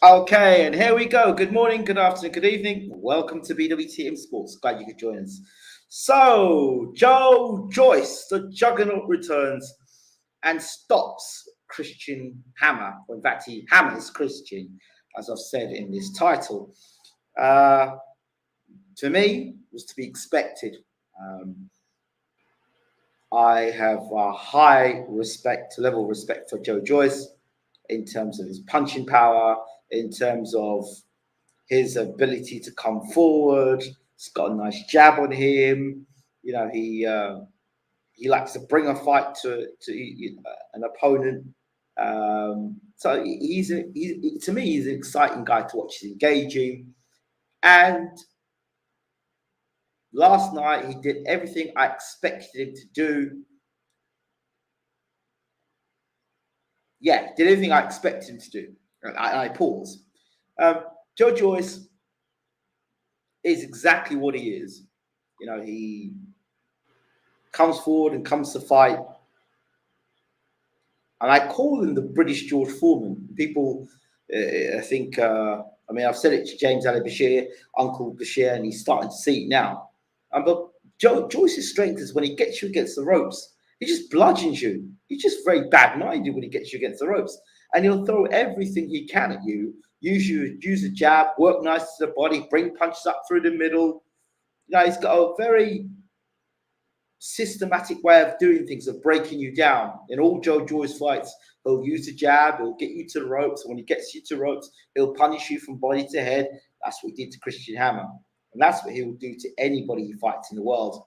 Okay, and here we go. Good morning, good afternoon, good evening. Welcome to BWTM Sports. Glad you could join us. So, Joyce, the juggernaut, returns and stops Christian Hammer. Or in fact, he hammers Christian, as I've said in this title. Uh, to me, was to be expected. Um, I have a level of respect for Joyce in terms of his punching power, in terms of his ability to come forward. He's got a nice jab on him. You know, he likes to bring a fight to an opponent. So to me, he's an exciting guy to watch. He's engaging, and last night he did everything I expected him to do. Yeah, did everything I expected him to do. I pause. Um, Joyce is exactly what he is. You know, he comes forward and comes to fight. And I call him the British George Foreman. People, I think, I've said it to James Ali Bashir, Uncle Bashir, and he's starting to see it now. But Joyce's strength is when he gets you against the ropes, he just bludgeons you. He's just very bad-minded when he gets you against the ropes. And he'll throw everything he can at you, use a jab, work nice to the body, bring punches up through the middle. You know, he's got a very systematic way of doing things, of breaking you down. In all Joyce fights, he'll use a jab, he'll get you to the ropes. And when he gets you to the ropes, he'll punish you from body to head. That's what he did to Christian Hammer. And that's what he will do to anybody he fights in the world.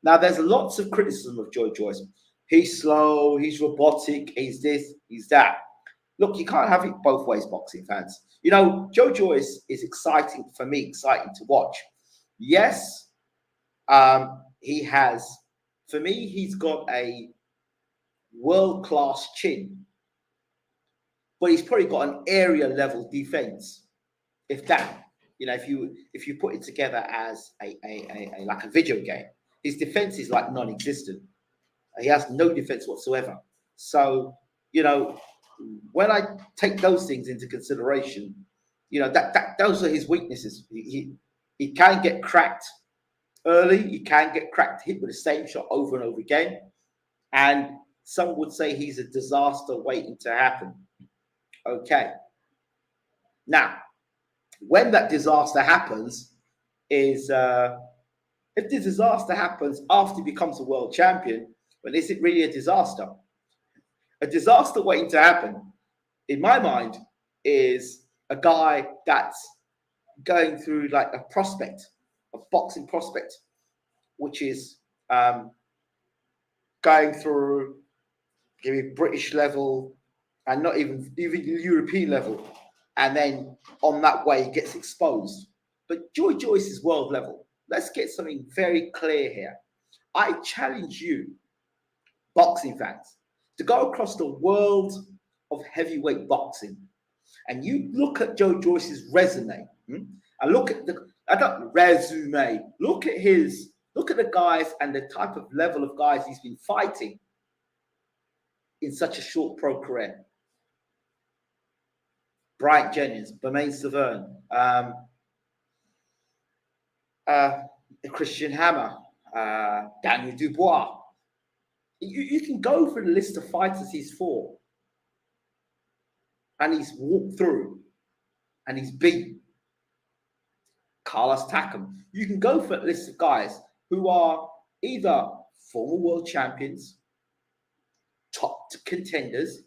Now, there's lots of criticism of Joyce. He's slow, he's robotic, he's this, he's that. Look, you can't have it both ways, boxing fans. You know, Joyce is exciting for me, exciting to watch. Yes, he has, for me, he's got a world-class chin, but he's probably got an area level defense. If that, you know, if you put it together as a like a video game, his defense is like non-existent. He has no defense whatsoever. So, you know, when I take those things into consideration, you know, that those are his weaknesses. He can get cracked early. He can get cracked, hit with the same shot over and over again. And some would say he's a disaster waiting to happen. Okay. Now, when that disaster happens, is if the disaster happens after he becomes a world champion, well, is it really a disaster? A disaster waiting to happen, in my mind, is a guy that's going through like a boxing prospect, which is going through maybe British level and not even European level, and then on that way gets exposed. But Joyce is world level. Let's get something very clear here. I challenge you, boxing fans, to go across the world of heavyweight boxing and you look at Joyce's resume, and look at look at the guys and the type of level of guys he's been fighting in such a short pro career. Bright Jennings, Bermain Severn, uh, Christian Hammer, Daniel Dubois. You can go through the list of fighters he's fought and he's walked through and he's beaten. Carlos Takam. You can go for a list of guys who are either former world champions, top contenders,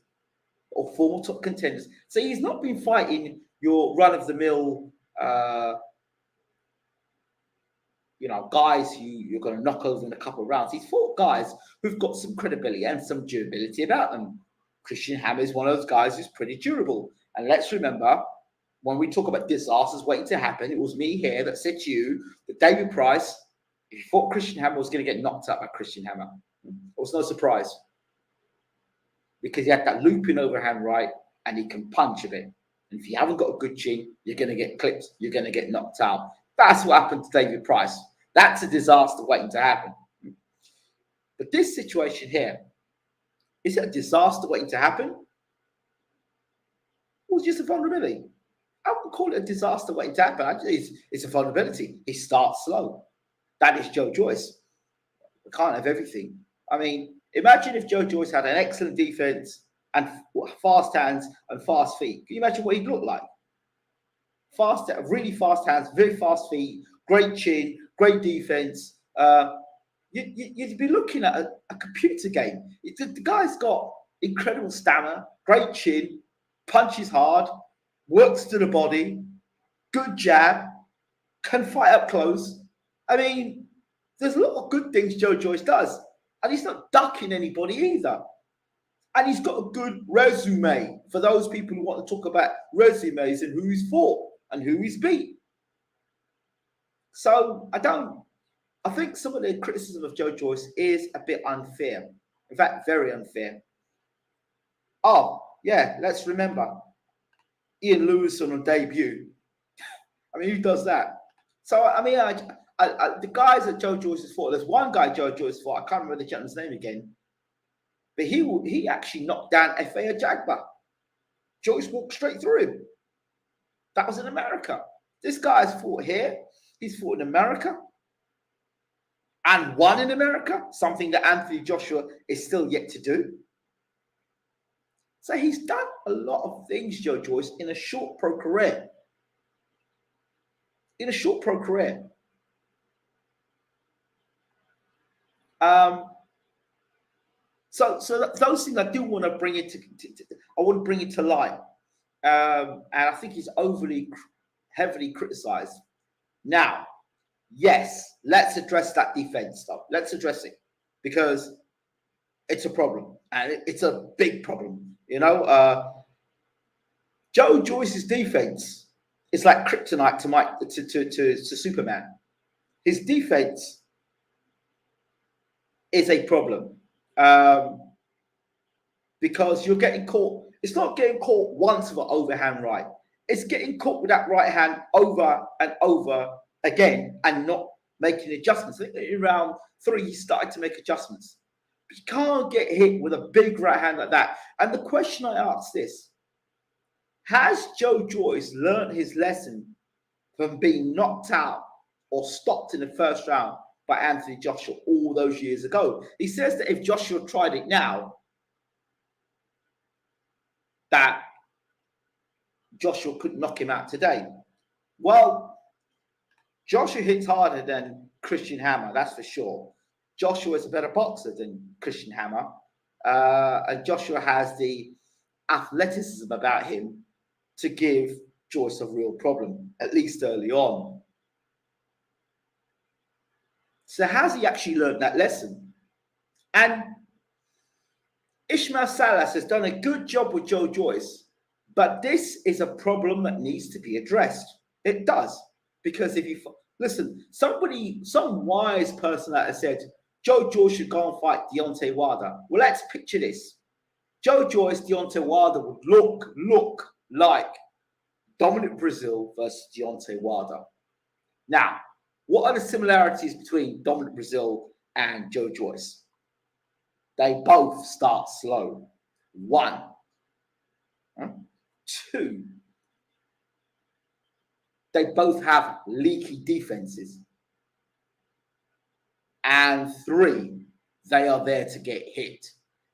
or former top contenders. So he's not been fighting your run-of-the-mill, guys who you're going to knock over in a couple of rounds. He's fought guys who've got some credibility and some durability about them. Christian Hammer is one of those guys who's pretty durable. And let's remember, when we talk about disasters waiting to happen, it was me here that said to you that David Price, if he thought Christian Hammer was going to get knocked out by Christian Hammer, it was no surprise. Because he had that looping overhand right and he can punch a bit. And if you haven't got a good chin, you're going to get clipped. You're going to get knocked out. That's what happened to David Price. That's a disaster waiting to happen. But this situation here, is it a disaster waiting to happen? Or just a vulnerability? can't call it a disaster waiting to happen. Actually, it's a vulnerability. He starts slow. That is Joe Joyce. We can't have everything. I mean, imagine if Joe Joyce had an excellent defense and fast hands and fast feet. Can you imagine what he'd look like? Fast, really fast hands, very fast feet, great chin, great defense. You'd be looking at a computer game. The guy's got incredible stamina, great chin, punches hard, works to the body, good jab, can fight up close. I mean, there's a lot of good things Joe Joyce does, and he's not ducking anybody either. And he's got a good resume for those people who want to talk about resumes and who he's fought and who he's beat. So I think some of the criticism of Joe Joyce is a bit unfair. In fact, very unfair. Oh, yeah, let's remember Ian Lewis on debut. I mean, who does that? So, I mean, the guys that Joe Joyce has fought, there's one guy Joe Joyce fought, I can't remember the gentleman's name again, but he actually knocked down F.A. Ajagba. Joyce walked straight through him. That was in America. This guy's fought here. He's fought in America and won in America, something that Anthony Joshua is still yet to do. So he's done a lot of things, Joe Joyce, in a short pro career. In a short pro career. So those things I do want to bring it I want to bring it to light. And I think he's heavily criticized. Now, yes, let's address that defense stuff. Let's address it because it's a problem, and it's a big problem. You know, Joe Joyce's defense is like kryptonite to Superman. His defense is a problem because you're getting caught. It's not getting caught once with an overhand right. It's getting caught with that right hand over and over again and not making adjustments. I think in round 3, he started to make adjustments. But you can't get hit with a big right hand like that. And the question I ask this, has Joe Joyce learned his lesson from being knocked out or stopped in the first round by Anthony Joshua all those years ago? He says that if Joshua tried it now, that Joshua couldn't knock him out today. Well, Joshua hits harder than Christian Hammer, that's for sure. Joshua is a better boxer than Christian Hammer. And Joshua has the athleticism about him to give Joyce a real problem, at least early on. So has he actually learned that lesson? And Ishmael Salas has done a good job with Joe Joyce, but this is a problem that needs to be addressed. It does. Because if you listen, some wise person that has said, Joe Joyce should go and fight Deontay Wilder. Well, let's picture this. Joe Joyce, Deontay Wilder would look like Dominic Breazeale versus Deontay Wilder. Now, what are the similarities between Dominic Breazeale and Joe Joyce? They both start slow. 1. 2. They both have leaky defenses. And 3, they are there to get hit.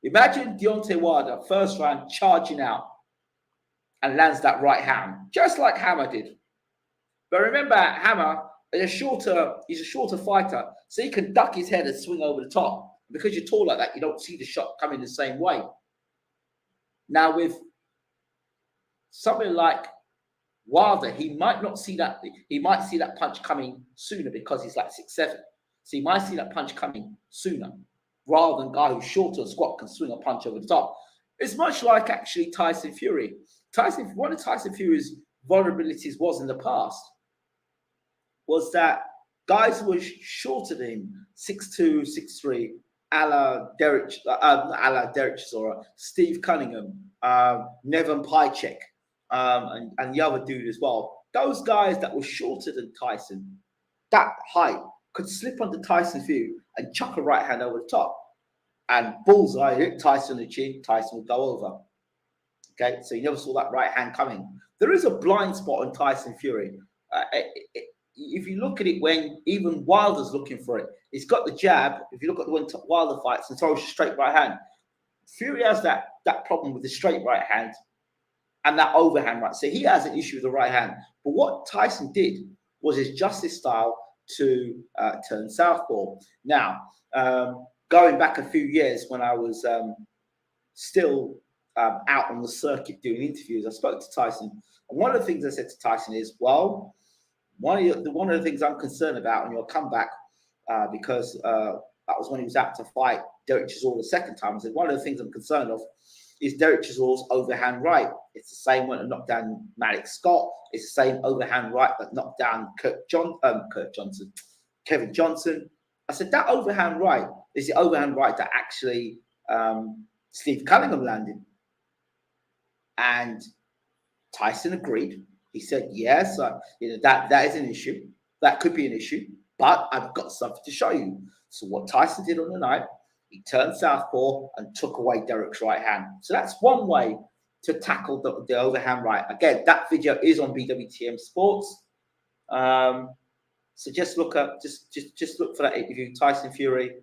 Imagine Deontay Wilder, first round, charging out and lands that right hand, just like Hammer did. But remember, Hammer is he's a shorter fighter, so he can duck his head and swing over the top. Because you're tall like that, you don't see the shot coming the same way. Now, with something like Wilder, he might not see that. He might see that punch coming sooner because he's like 6'7". So he might see that punch coming sooner, rather than a guy who's shorter and squat can swing a punch over the top. It's much like actually Tyson Fury. One of Tyson Fury's vulnerabilities was in the past was that guys who were shorter than him, 6'2", 6'3", a la Derek Chisora, Steve Cunningham, Nevin Pajcek, and the other dude as well. Those guys that were shorter than Tyson, that height, could slip under Tyson's view and chuck a right hand over the top. And bullseye, hit Tyson in the chin, Tyson would go over. Okay, so you never saw that right hand coming. There is a blind spot on Tyson Fury. If you look at it when even Wilder's looking for it, he's got the jab. If you look at the when Wilder fights and throws a straight right hand, Fury has that problem with the straight right hand and that overhand right. So he has an issue with the right hand. But what Tyson did was his justice style to turn southpaw. Now, going back a few years when I was still out on the circuit doing interviews, I spoke to Tyson. And one of the things I said to Tyson is, well, one of the things I'm concerned about on your comeback, because that was when he was out to fight Derek Chisora the second time. I said, one of the things I'm concerned of is Derek Chisora's overhand right. It's the same one that knocked down Malik Scott. It's the same overhand right that knocked down Kevin Johnson. I said, that overhand right is the overhand right that actually Steve Cunningham landed. And Tyson agreed. He said, yes, that is an issue. That could be an issue, but I've got something to show you. So what Tyson did on the night, he turned southpaw and took away Derek's right hand. So that's one way to tackle the overhand right. Again, that video is on BWTM Sports. So just look up, just look for that interview, Tyson Fury.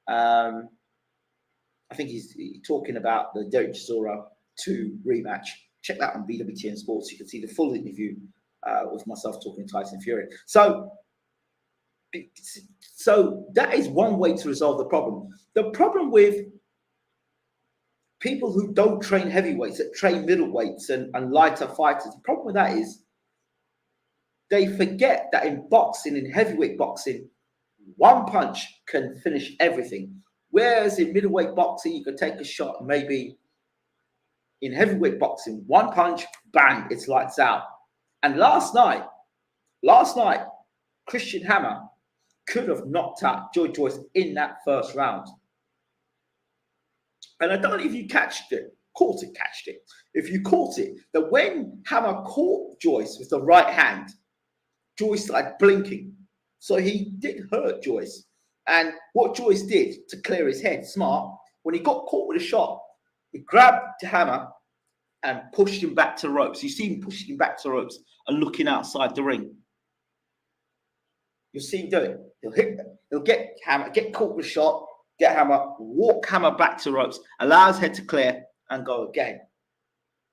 I think he's talking about the Derek Chisora 2 rematch. Check that on BWTM Sports. You can see the full interview with myself talking to Tyson Fury. So that is one way to resolve the problem. The problem with people who don't train heavyweights, that train middleweights and lighter fighters, the problem with that is they forget that in boxing, in heavyweight boxing, one punch can finish everything. Whereas in middleweight boxing, you can take a shot and maybe in heavyweight boxing, one punch, bang, it's lights out. And last night, Christian Hammer could have knocked out Joyce in that first round. And I don't know if you catched it. If you caught it, that when Hammer caught Joyce with the right hand, Joyce started blinking. So he did hurt Joyce. And what Joyce did to clear his head, smart, when he got caught with a shot, he grabbed the Hammer and pushed him back to the ropes. You see him pushing him back to the ropes and looking outside the ring. You'll see him do it. He'll get Hammer, get caught with a shot, get Hammer, walk Hammer back to the ropes, allow his head to clear and go again.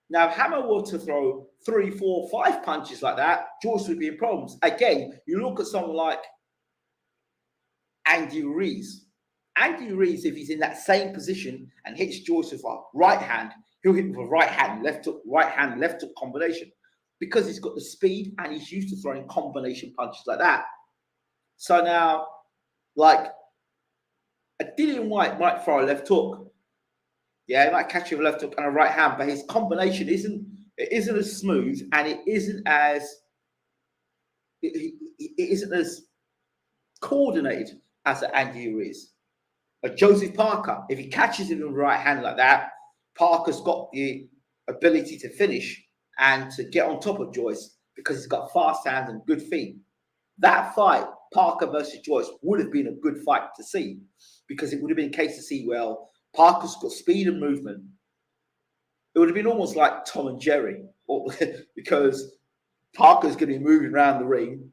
Now, if Hammer were to throw 3, 4, 5 punches like that, Joyce would be in problems. Again, you look at someone like Andy Ruiz. Andy Ruiz, if he's in that same position and hits Joyce with a right hand, he'll hit with a right hand, left hook combination because he's got the speed and he's used to throwing combination punches like that. So now, like a Dillian Whyte might throw a left hook. Yeah, he might catch you with a left hook and a right hand, but his combination isn't as smooth and it isn't as coordinated as Andy Ruiz. But Joseph Parker, if he catches him with the right hand like that, Parker's got the ability to finish and to get on top of Joyce because he's got fast hands and good feet. That fight, Parker versus Joyce, would have been a good fight to see because it would have been a case to see, well, Parker's got speed and movement. It would have been almost like Tom and Jerry because Parker's going to be moving around the ring,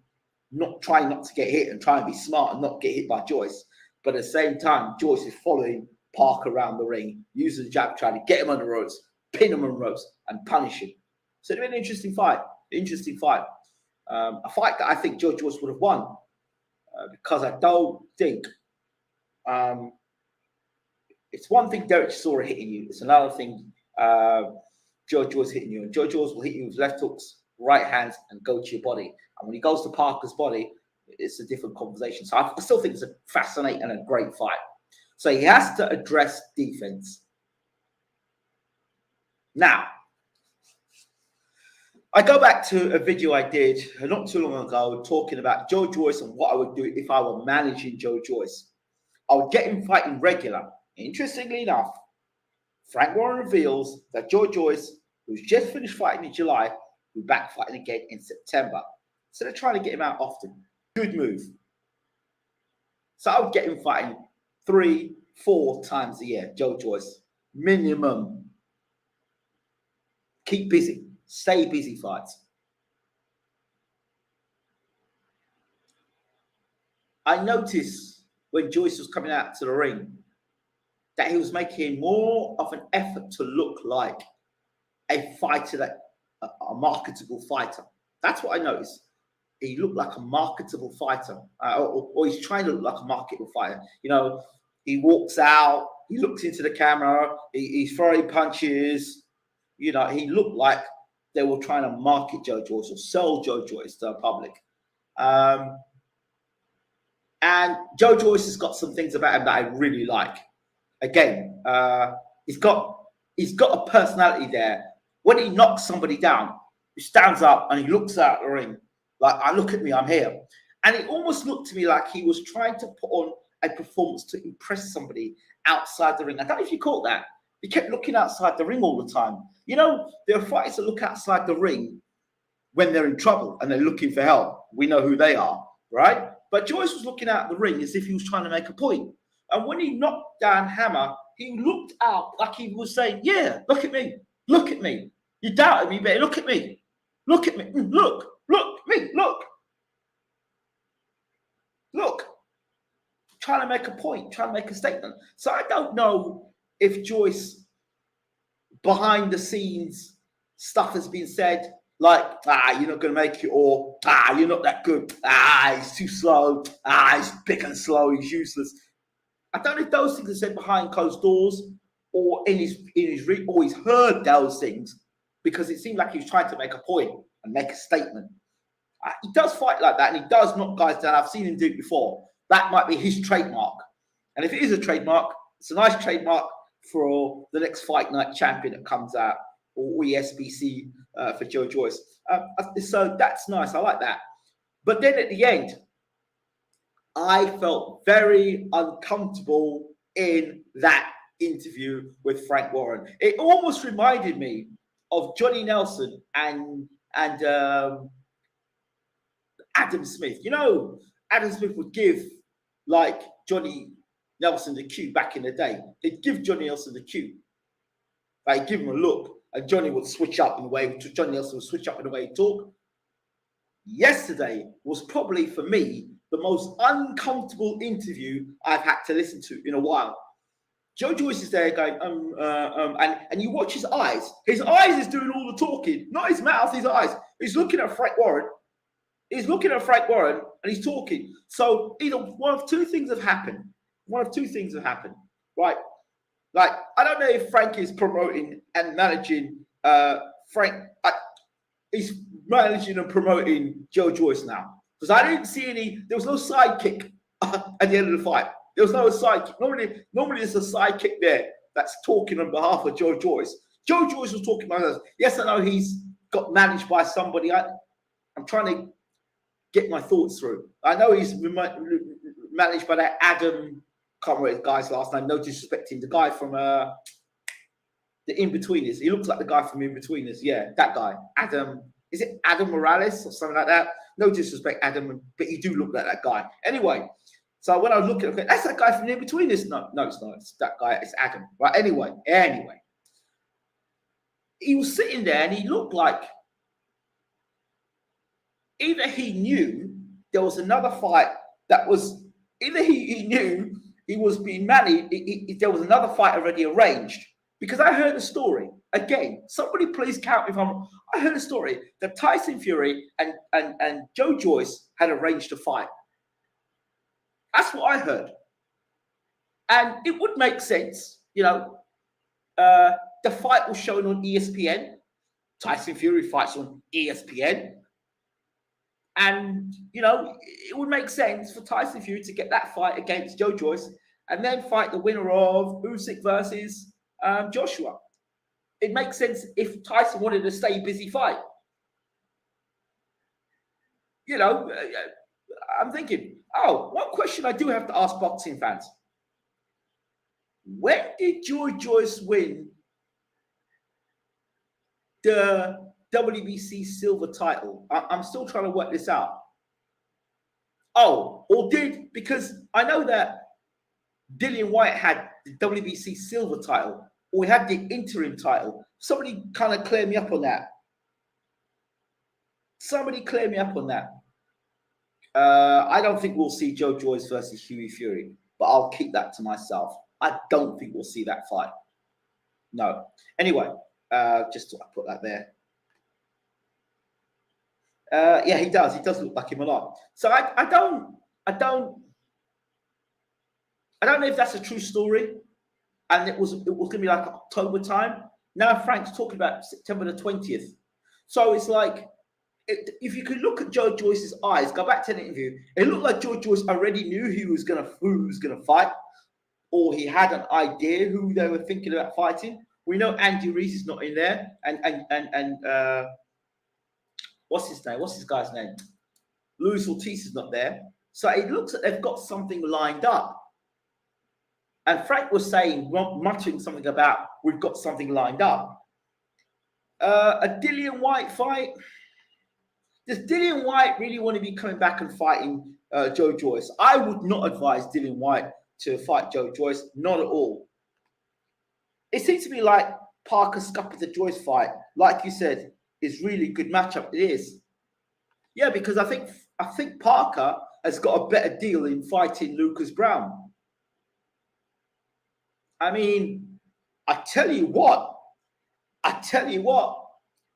trying not to get hit and trying to be smart and not get hit by Joyce. But at the same time, Joyce is following Parker around the ring, using the jab, trying to get him on the ropes, pin him on the ropes, and punish him. So it'd been an interesting fight. A fight that I think Joyce would have won because I don't think it's one thing Derek Chisora hitting you. It's another thing Joyce hitting you. And Joyce will hit you with left hooks, right hands, and go to your body. And when he goes to Parker's body, it's a different conversation. So I still think it's a fascinating and a great fight. So he has to address defense. Now, I go back to a video I did not too long ago talking about Joe Joyce and what I would do if I were managing Joe Joyce. I would get him fighting regular. Interestingly enough, Frank Warren reveals that Joe Joyce, who's just finished fighting in July, will be back fighting again in September. So they're trying to get him out often. Good move. So I would get him fighting 3, 4 times a year, Joe Joyce, minimum. Keep busy. Stay busy fights. I noticed when Joyce was coming out to the ring that he was making more of an effort to look like a fighter, that a marketable fighter. That's what I noticed. He looked like a marketable fighter, or he's trying to look like a marketable fighter. You know, he walks out, he looks into the camera, he's throwing punches. You know, he looked like they were trying to market Joe Joyce or sell Joe Joyce to the public. And Joe Joyce has got some things about him that I really like. Again, he's got a personality there. When he knocks somebody down, he stands up and he looks out the ring like, "I look at me, I'm here." And it almost looked to me like he was trying to put on a performance to impress somebody outside the ring. I don't know if you caught that. He kept looking outside the ring all the time. You know, there are fighters that look outside the ring when they're in trouble and they're looking for help. We know who they are, right? But Joyce was looking out the ring as if he was trying to make a point. And when he knocked down Hammer, he looked out like he was saying, "Yeah, look at me. Look at me. You doubted me, but look at me. Look at me. Look, me, look. Look." Trying to make a point, trying to make a statement. So I don't know if Joyce, behind the scenes, stuff has been said like, "You're not going to make it," or "You're not that good. He's too slow. He's big and slow. He's useless." I don't know if those things are said behind closed doors or in his or he's heard those things, because it seemed like he was trying to make a point and make a statement. He does fight like that, and he does knock guys down. I've seen him do it before. That might be his trademark. And if it is a trademark, it's a nice trademark for the next Fight Night champion that comes out, or ESBC for Joe Joyce. So that's nice. I like that. But then at the end, I felt very uncomfortable in that interview with Frank Warren. It almost reminded me of Johnny Nelson and Adam Smith. You know, Adam Smith would give like Johnny Nelson the cue back in the day. He'd give Johnny Nelson the cue. Like, give him a look, and Johnny would switch up in the way, Johnny Nelson would switch up in the way he talked. Yesterday was probably, for me, the most uncomfortable interview I've had to listen to in a while. Joe Joyce is there going, and you watch his eyes. His eyes is doing all the talking, not his mouth, his eyes. He's looking at Frank Warren. He's looking at Frank Warren and he's talking. So either one of two things have happened. Right? Like, I don't know if Frank is promoting and managing he's managing and promoting Joe Joyce now. Because I didn't see there was no sidekick at the end of the fight. There was no sidekick. Normally there's a sidekick there that's talking on behalf of Joe Joyce. Joe Joyce was talking about us. Yes, I know he's got managed by somebody. I'm trying to get my thoughts through. I know he's managed by that Adam, can't remember his guy's last name, no disrespecting, the guy from the In-Betweeners. He looks like the guy from In-Betweeners. Yeah, that guy. Adam, is it Adam Morales or something like that? No disrespect, Adam, but you do look like that guy. Anyway, so when I was looking, that's that guy from In-Betweeners. No, it's not. It's that guy. It's Adam. Right, anyway. He was sitting there and he looked like either he knew there was another fight that was, either he knew he was being managed, there was another fight already arranged. Because I heard a story, again, somebody please count if I heard a story that Tyson Fury and Joe Joyce had arranged a fight. That's what I heard. And it would make sense, you know, the fight was shown on ESPN. Tyson Fury fights on ESPN. And, you know, it would make sense for Tyson Fury to get that fight against Joe Joyce and then fight the winner of Usyk versus Joshua. It makes sense if Tyson wanted to stay busy fight. You know, I'm thinking, one question I do have to ask boxing fans. When did Joe Joyce win the WBC silver title? I'm still trying to work this out. Because I know that Dillian Whyte had the WBC silver title, or he had the interim title. Somebody kind of clear me up on that. Somebody clear me up on that. I don't think we'll see Joe Joyce versus Hughie Fury, but I'll keep that to myself. I don't think we'll see that fight. No. Anyway, just thought I'd put that there. Yeah, he does. He does look like him a lot. So I don't know if that's a true story. And it was going to be like October time. Now Frank's talking about September the 20th. So it's like, if you could look at Joe Joyce's eyes, go back to the interview, it looked like Joe Joyce already knew who was going to fight, or he had an idea who they were thinking about fighting. We know Andy Reese is not in there, and what's his name? What's this guy's name? Luis Ortiz is not there. So it looks like they've got something lined up. And Frank was saying, muttering something about, we've got something lined up. A Dillian White fight. Does Dillian White really want to be coming back and fighting Joe Joyce? I would not advise Dillian White to fight Joe Joyce. Not at all. It seems to be like Parker Scupper the Joyce fight, like you said, is really good matchup. It is. Yeah, because I think Parker has got a better deal in fighting Lucas Brown. I mean, I tell you what,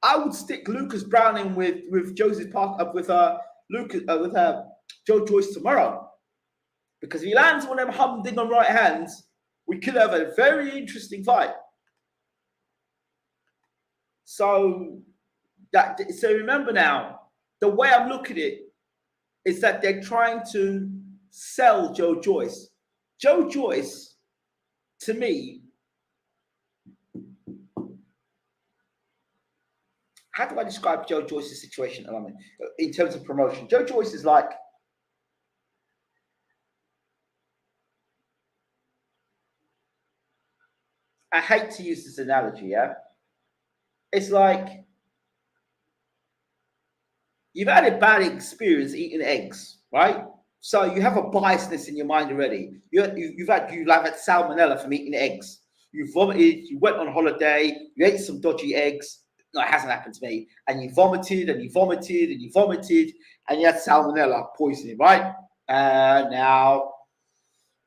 I would stick Lucas Brown in with Joseph Parker with Joe Joyce tomorrow, because if he lands one of them humdinger right hands, we could have a very interesting fight. So remember now, the way I'm looking at it is that they're trying to sell Joe Joyce. Joe Joyce, to me, how do I describe Joe Joyce's situation at the moment in terms of promotion? Joe Joyce is like, I hate to use this analogy, yeah? It's like you've had a bad experience eating eggs, right? So you have a biasness in your mind already. You've had salmonella from eating eggs. You vomited, you went on holiday, you ate some dodgy eggs. No, it hasn't happened to me. And you vomited and you vomited and you vomited and you had salmonella poisoning, right? Now,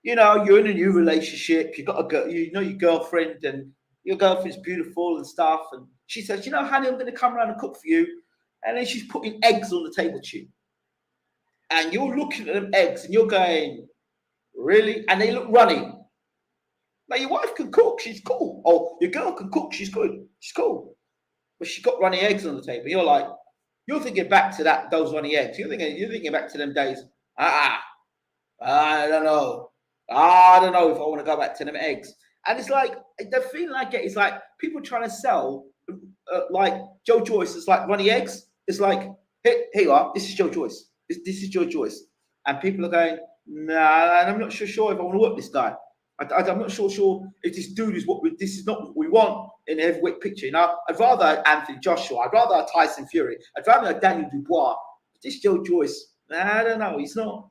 you're in a new relationship. You got a girl, your girlfriend, and your girlfriend's beautiful and stuff. And she says, honey, I'm going to come around and cook for you. And then she's putting eggs on the table to you. And you're looking at them eggs and you're going, really? And they look runny. Now, your wife can cook. She's cool. Or your girl can cook. She's good. She's cool. But she's got runny eggs on the table. You're thinking back to those runny eggs. You're thinking back to them days. I don't know. I don't know if I want to go back to them eggs. And it's like, the feeling I get is like people trying to sell, like Joe Joyce is like runny eggs. It's like, here you are. This is Joe Joyce. This is Joe Joyce. And people are going, nah, I'm not sure if I want to work this guy. I'm not sure if this dude is this is not what we want in the heavyweight picture. I'd rather Anthony Joshua. I'd rather Tyson Fury. I'd rather Daniel Dubois. This Joe Joyce, I don't know. He's not.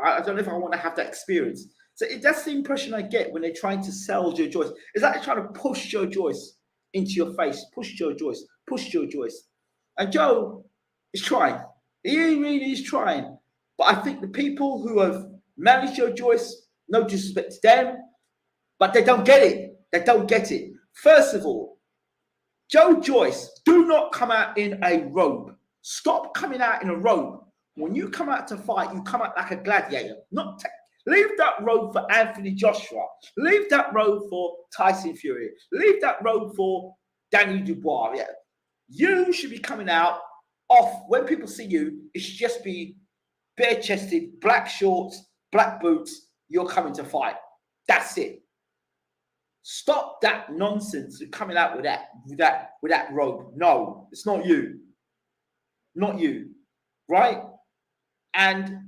I don't know if I want to have that experience. So that's the impression I get when they're trying to sell Joe Joyce. It's like they're trying to push Joe Joyce into your face. Push Joe Joyce. Push Joe Joyce. And Joe is trying. He really is trying. But I think the people who have managed Joe Joyce, no disrespect to them, but they don't get it. They don't get it. First of all, Joe Joyce, do not come out in a robe. Stop coming out in a robe. When you come out to fight, you come out like a gladiator. Leave that robe for Anthony Joshua. Leave that robe for Tyson Fury. Leave that robe for Daniel Dubois. Yeah. You should be coming out off. When people see you, it should just be bare-chested, black shorts, black boots. You're coming to fight. That's it. Stop that nonsense of coming out with that robe. No, it's not you. Not you. Right? And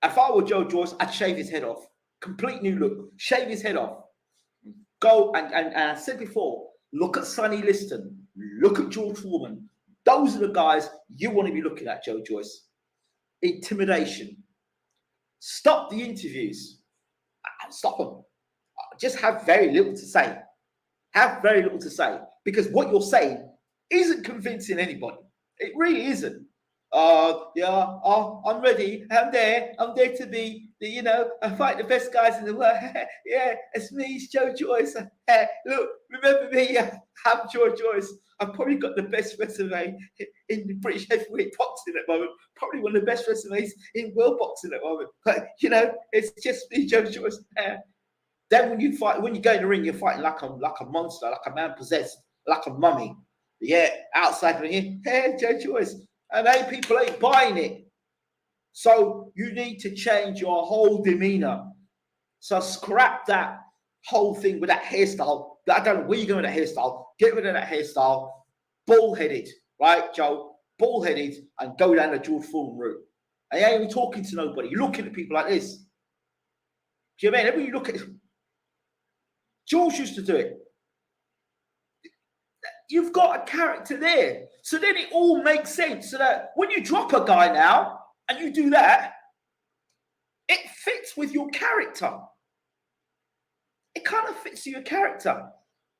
if I were Joe Joyce, I'd shave his head off. Complete new look. Shave his head off. Go and I said before, look at Sonny Liston. Look at George Foreman. Those are the guys you want to be looking at, Joe Joyce. Intimidation. Stop the interviews. Stop them. Just have very little to say. have very little to say, because what you're saying isn't convincing anybody. It really isn't. I'm ready. I'm there to be I fight the best guys in the world. Yeah, it's me, it's Joe Joyce. Look, remember me, I'm Joe Joyce. I've probably got the best resume in the British heavyweight boxing at the moment. Probably one of the best resumes in world boxing at the moment. But it's just me, Joe Joyce. Then when you go in the ring, you're fighting like a monster, like a man possessed, like a mummy. Yeah, outside the ring, hey, Joe Joyce. And people ain't buying it. So you need to change your whole demeanor. So scrap that whole thing with that hairstyle. I don't know where you're going with that hairstyle. Get rid of that hairstyle. Bald-headed, right, Joe? Bald-headed, and go down the George Foreman route. And you ain't even talking to nobody. You're looking at people like this. Do you know what I mean? Every you look at George used to do it. You've got a character there. So then it all makes sense. So that when you drop a guy now and you do that, it fits with your character. It kind of fits your character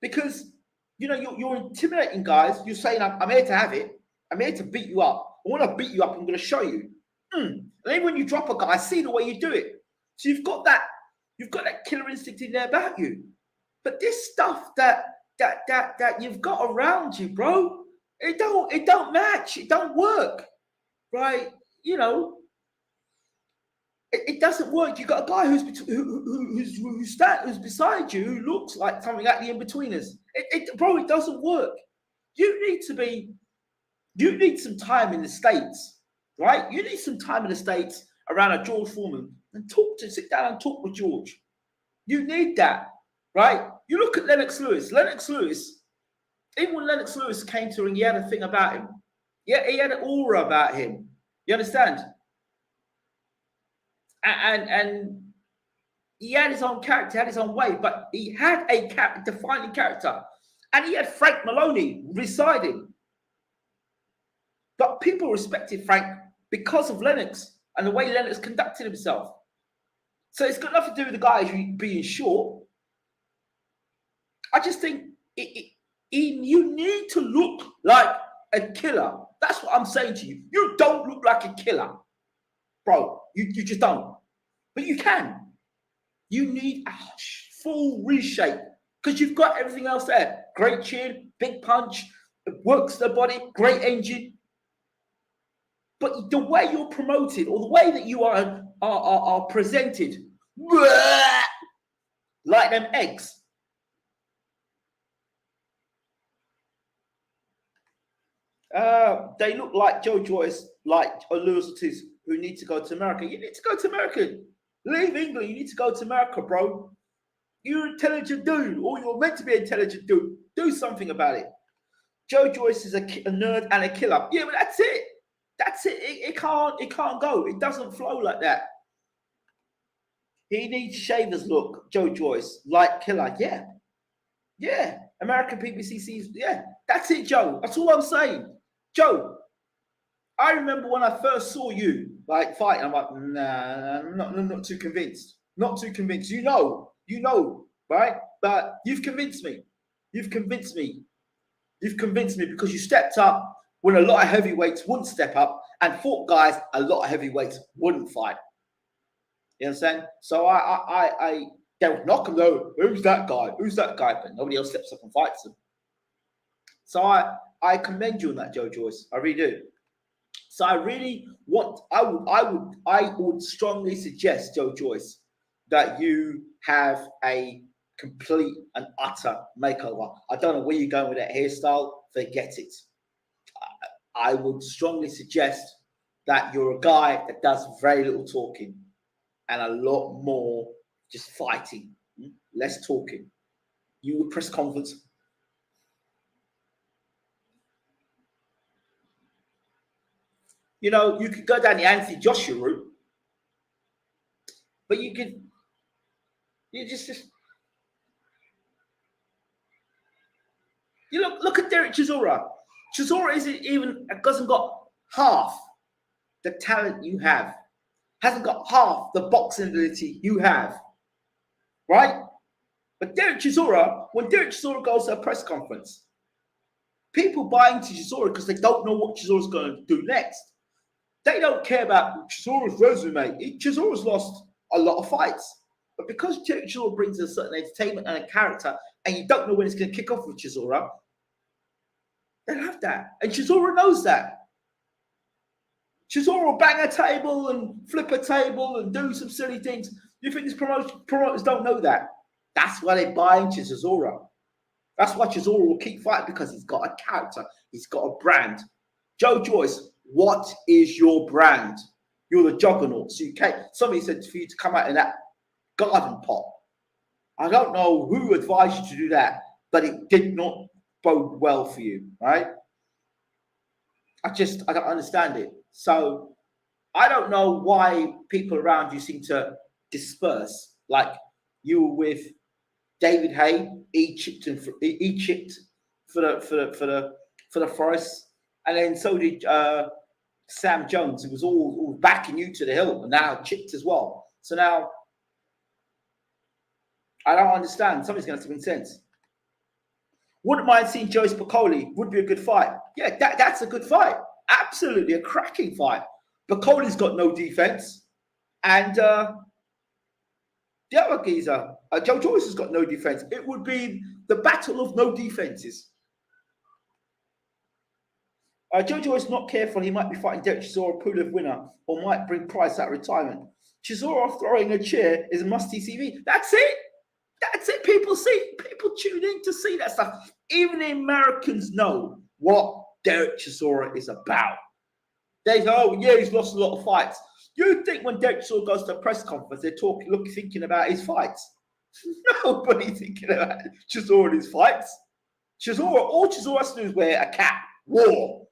because, you're intimidating guys. You're saying, I'm here to have it. I'm here to beat you up. I want to beat you up. I'm going to show you. And then when you drop a guy, I see the way you do it. So you've got that killer instinct in there about you. But this stuff that you've got around you, bro, it don't match. It don't work, right? It doesn't work. You got a guy who's beside you who looks like something like the in-betweeners. Bro, it doesn't work. You need some time in the States, right? You need some time in the States around a George Foreman and sit down and talk with George. You need that, right? You look at Lennox Lewis. Even when Lennox Lewis came to the ring, he had a thing about him. Yeah, he had an aura about him. You understand? And he had his own character, had his own way, but he had a defining character. And he had Frank Maloney residing. But people respected Frank because of Lennox and the way Lennox conducted himself. So it's got nothing to do with the guys being short. I just think you need to look like a killer. That's what I'm saying to you. You don't look like a killer, bro. You just don't. But you can. You need a full reshape because you've got everything else there. Great chin, big punch, works the body, great engine. But the way you're promoted or the way that you are presented, like them eggs. They look like Joe Joyce, like Lewis Ortiz, who need to go to America. You need to go to America. Leave England. You need to go to America, bro. You're an intelligent dude, or you're meant to be an intelligent dude. Do something about it. Joe Joyce is a nerd and a killer. Yeah, but that's it. That's it. It can't go. It doesn't flow like that. He needs shavers look, Joe Joyce, like killer. Yeah. Yeah. American PPCCs. Yeah. That's it, Joe. That's all I'm saying. Joe, I remember when I first saw you like fighting, I'm like, nah, I'm not too convinced. Not too convinced. You know, right? But you've convinced me. You've convinced me because you stepped up when a lot of heavyweights wouldn't step up and fought guys a lot of heavyweights wouldn't fight. You understand? So I don't knock them though. Who's that guy? But nobody else steps up and fights them. So I commend you on that, Joe Joyce. I really do. So I would strongly suggest, Joe Joyce, that you have a complete and utter makeover. I don't know where you're going with that hairstyle. Forget it. I would strongly suggest that you're a guy that does very little talking and a lot more just fighting, less talking. You would press conference. You know, you could go down the Anthony Joshua route, but you just you look at Derek Chisora. Chisora hasn't got half the talent you have, hasn't got half the boxing ability you have, right? But Derek Chisora, when Derek Chisora goes to a press conference, people buy into Chisora because they don't know what Chisora's going to do next. They don't care about Chisora's resume. Chisora's lost a lot of fights. But because Derek Chisora brings a certain entertainment and a character, and you don't know when it's going to kick off with Chisora, they have that. And Chisora knows that. Chisora will bang a table and flip a table and do some silly things. You think these promoters don't know that? That's why they buy into Chisora. That's why Chisora will keep fighting, because he's got a character. He's got a brand. Joe Joyce, what is your brand? You're the juggernaut. So you can't. Somebody said for you to come out in that garden pot. I don't know who advised you to do that, but it did not bode well for you, right? I don't understand it. So I don't know why people around you seem to disperse. Like you were with David Hay, he chipped for the Forest, and then so did Sam Jones, who was all backing you to the hill, and now chipped as well. So now I don't understand. Somebody's going to have to make sense. Wouldn't mind seeing Joyce Piccoli. Would be a good fight. Yeah, that's a good fight. Absolutely a cracking fight. Piccoli's got no defense, and the other geezer, Joe Joyce, has got no defense. It would be the battle of no defenses. Joe Joyce not careful, he might be fighting Derek Chisora, Pulev winner, or might bring Price out of retirement. Chisora throwing a chair is a must-see TV. That's it. That's it. People tune in to see that stuff. Even the Americans know what Derek Chisora is about. They go, oh yeah, he's lost a lot of fights. You think when Derek Chisora goes to a press conference, they're thinking about his fights? Nobody thinking about Chisora and his fights. All Chisora has to do is wear a cap, war,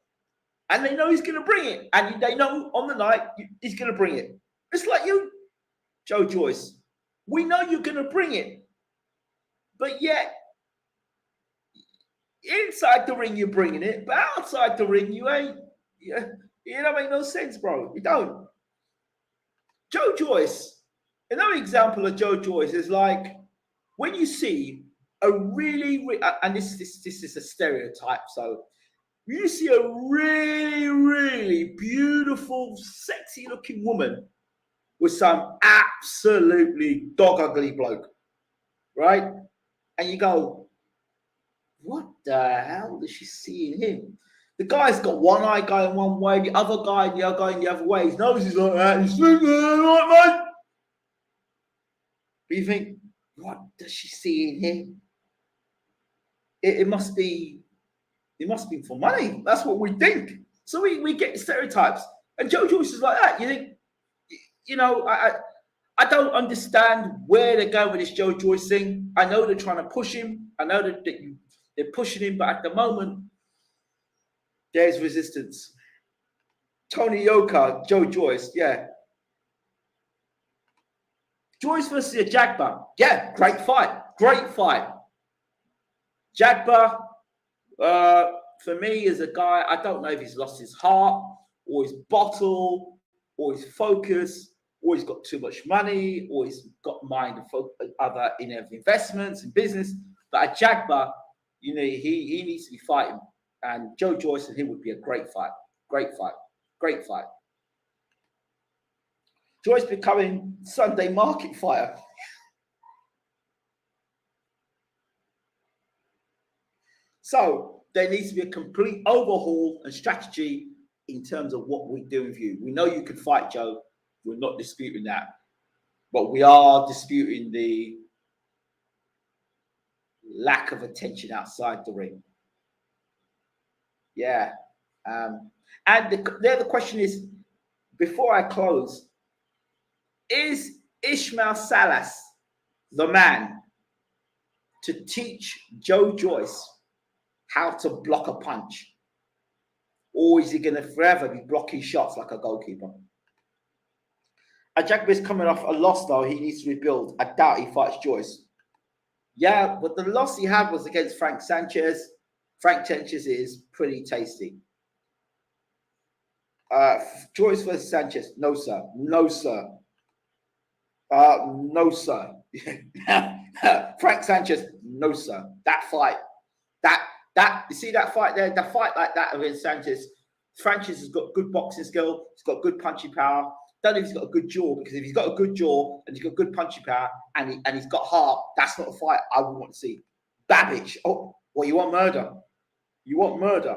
and they know he's going to bring it. And they know on the night he's going to bring it. It's like you, Joe Joyce. We know you're going to bring it. But yet, inside the ring, you're bringing it. But outside the ring, you ain't. It don't make no sense, bro. You don't. Joe Joyce, another example of Joe Joyce is like when you see a really, and this is a stereotype, so you see a really, really beautiful, sexy looking woman with some absolutely dog ugly bloke, right? And you go, what the hell does she see in him? The guy's got one eye going one way, the other guy going the other way. His nose is like that. He's thinking, right, man. But you think, what does she see in him? It must be for money. That's what we think. So we get stereotypes. And Joe Joyce is like that. You think, I don't understand where they're going with this Joe Joyce thing. I know they're trying to push him. I know that they're pushing him, but at the moment, there's resistance. Tony Yoka, Joe Joyce, yeah. Joyce versus Jagba, yeah, great fight. Jagba, for me, is a guy, I don't know if he's lost his heart, or his bottle, or his focus, or he's got too much money, or he's got mind of other investments and business. But at Jagba, he needs to be fighting. And Joe Joyce and him would be a great fight. Joyce becoming Sunday market fighter. So there needs to be a complete overhaul and strategy in terms of what we do with you. We know you can fight, Joe. We're not disputing that. But we are disputing the lack of attention outside the ring. Yeah. And the question is, before I close, is Ismail Salas the man to teach Joe Joyce how to block a punch? Or is he going to forever be blocking shots like a goalkeeper? Jagba is coming off a loss, though. He needs to rebuild. I doubt he fights Joyce. Yeah, but the loss he had was against Frank Sanchez. Frank Sanchez is pretty tasty. Joyce versus Sanchez. No, sir. No, sir. Frank Sanchez, no sir. That fight, you see that fight there, the fight like that against Sanchez. Sanchez has got good boxing skill. He's got good punching power. Don't know if he's got a good jaw, because if he's got a good jaw and he's got good punching power and he's got heart, that's not a fight I would want to see. Babbage. Oh, well, you want murder? You want murder?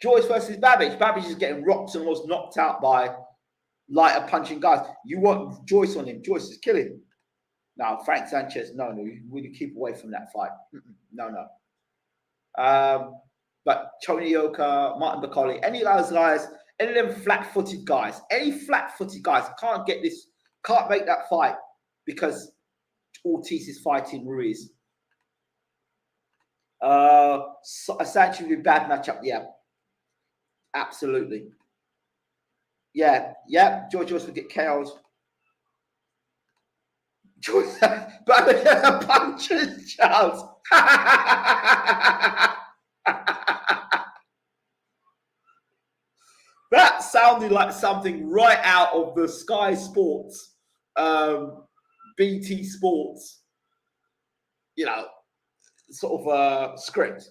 Joyce versus Babbage. Babbage is getting rocked and almost knocked out by lighter punching guys. You want Joyce on him? Joyce is killing. Now Frank Sanchez, no, you really keep away from that fight. No. But Tony Yoka, Martin Bacoli, any of those guys, any of them flat-footed guys, can't get this, can't make that fight because Ortiz is fighting Ruiz. Essentially a bad matchup, yeah. Absolutely. Yeah. George Joyce would get KO'd. Joyce, but punches Charles. That sounded like something right out of the Sky Sports, BT Sports, sort of script.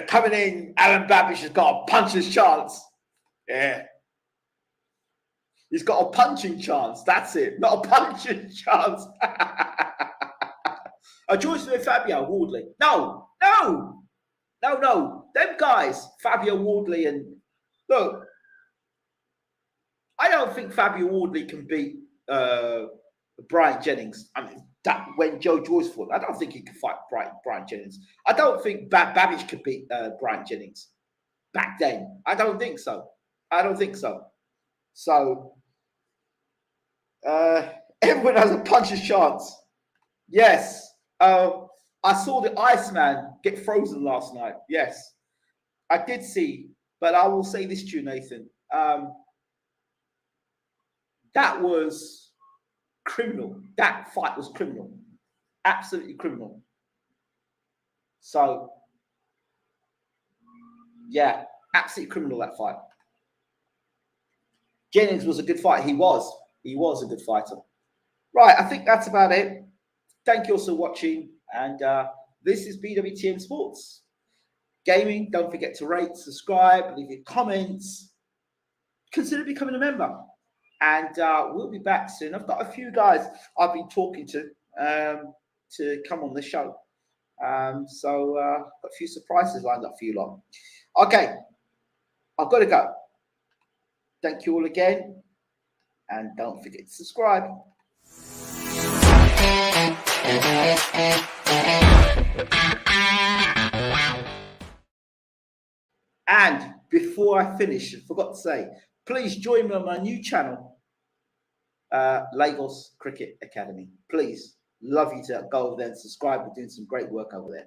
Coming in, Alan Babbage has got a puncher's chance. Yeah. He's got a punching chance. That's it. Not a punching chance. Joyce with Fabio Wardley. No. Them guys, Fabio Wardley and... Look, I don't think Fabio Wardley can beat Brian Jennings. I mean, that when Joe Joyce fought, I don't think he could fight Brian Jennings. I don't think Babbage could beat Brian Jennings back then. I don't think so. So, everyone has a puncher's chance. Yes. I saw the Iceman get frozen last night. Yes. I did see, but I will say this to you, Nathan. That was criminal. That fight was criminal. Absolutely criminal. So, yeah, absolutely criminal, that fight. Jennings was a good fight. He was a good fighter. Right, I think that's about it. Thank you all for watching. And this is BWTM Sports Gaming. Don't forget to rate, subscribe, leave your comments. Consider becoming a member. And we'll be back soon. I've got a few guys I've been talking to come on the show. So got a few surprises lined up for you lot. Okay, I've got to go. Thank you all again. And don't forget to subscribe. And before I finish, I forgot to say, please join me on my new channel, Lagos Cricket Academy. Please, love you to go over there and subscribe. We're doing some great work over there.